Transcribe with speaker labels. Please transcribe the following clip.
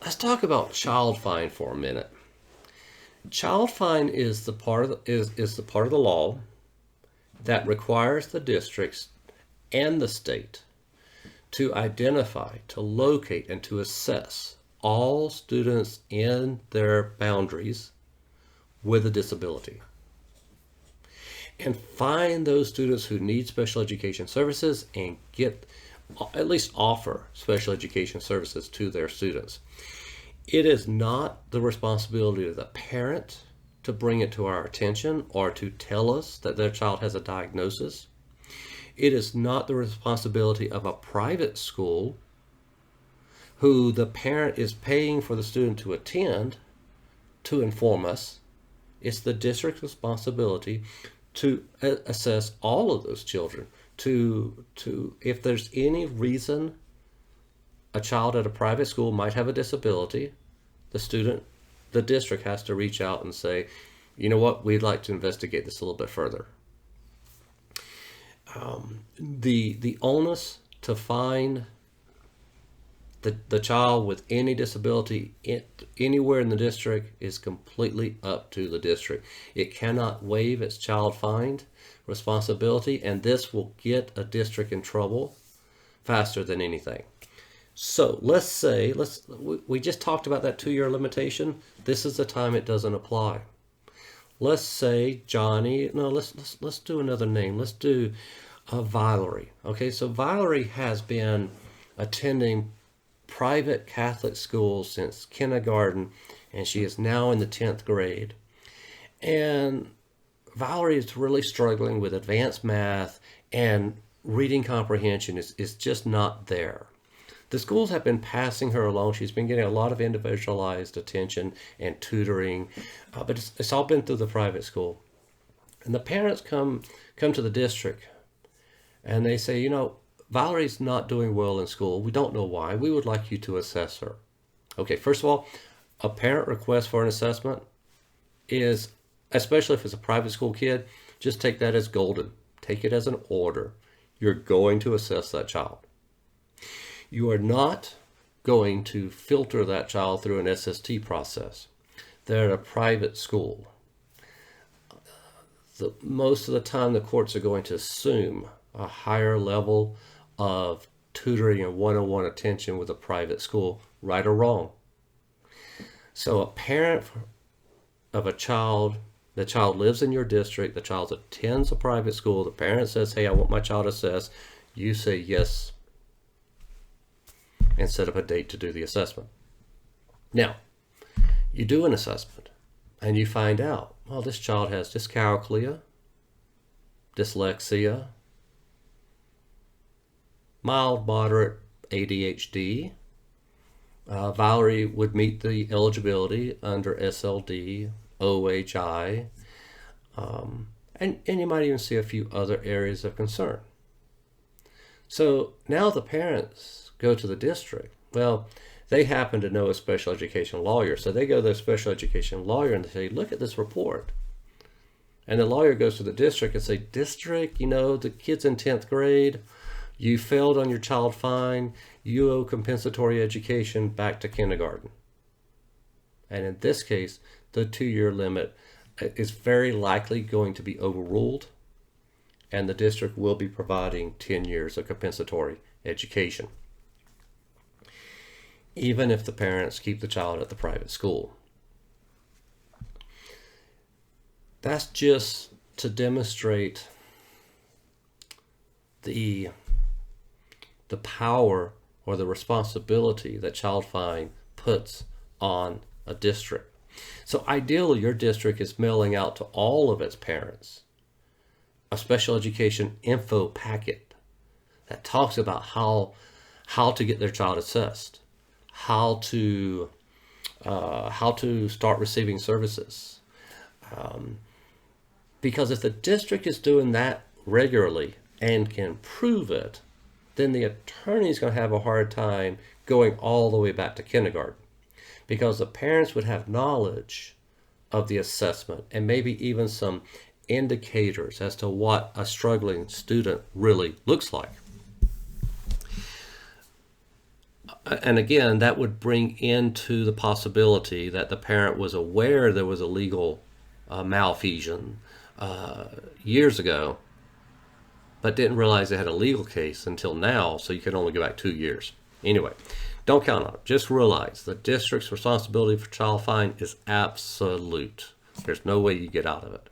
Speaker 1: Let's talk about child fine for a minute. Child fine is the part of is the part of the law that requires the districts and the state to identify, to locate, and to assess all students in their boundaries with a disability and find those students who need special education services and get at least offer special education services to their students. It is not the responsibility of the parent to bring it to our attention or to tell us that their child has a diagnosis. It is not the responsibility of a private school who the parent is paying for the student to attend to inform us. It's the district's responsibility to assess all of those children, to if there's any reason a child at a private school might have a disability, the district has to reach out and say, you know what, we'd like to investigate this a little bit further. The onus to find the child with any disability anywhere in the district is completely up to the district. It cannot waive its child fine responsibility, and this will get a district in trouble faster than anything. So let's say we just talked about that 2-year limitation. This is the time it doesn't apply. Let's say Johnny. No, let's do another name. Let's do Valerie. Okay, so Valerie has been attending private Catholic schools since kindergarten, and she is now in the 10th grade. And Valerie is really struggling with advanced math, and reading comprehension is just not there. The schools have been passing her along. She's been getting a lot of individualized attention and tutoring, but it's all been through the private school. And the parents come to the district, and they say, you know, Valerie's not doing well in school. We don't know why. We would like you to assess her. Okay, first of all, a parent request for an assessment is, especially if it's a private school kid, just take that as golden. Take it as an order. You're going to assess that child. You are not going to filter that child through an SST process. They're at a private school. Most of the time, the courts are going to assume a higher level of tutoring and one-on-one attention with a private school, right or wrong. So a parent of a child, the child lives in your district, the child attends a private school, the parent says, hey, I want my child assessed. You say yes and set up a date to do the assessment. Now, you do an assessment and you find out, well, this child has dyscalculia, dyslexia, mild, moderate ADHD. Valerie would meet the eligibility under SLD, OHI, and you might even see a few other areas of concern. So now the parents go to the district. Well, they happen to know a special education lawyer, so they go to their special education lawyer and they say, look at this report. And the lawyer goes to the district and say, district, you know, the kid's in 10th grade, you failed on your child fine, you owe compensatory education back to kindergarten. And in this case, the 2-year limit is very likely going to be overruled, and the district will be providing 10 years of compensatory education, even if the parents keep the child at the private school. That's just to demonstrate the power or the responsibility that child fine puts on a district. So ideally, your district is mailing out to all of its parents a special education info packet that talks about how to get their child assessed, how to start receiving services. Because if the district is doing that regularly and can prove it, then the attorney is going to have a hard time going all the way back to kindergarten, because the parents would have knowledge of the assessment and maybe even some indicators as to what a struggling student really looks like. And again, that would bring into the possibility that the parent was aware there was a legal malfeasance years ago, but didn't realize they had a legal case until now, so you can only go back 2 years. Anyway, don't count on it. Just realize the district's responsibility for child fine is absolute. There's no way you get out of it.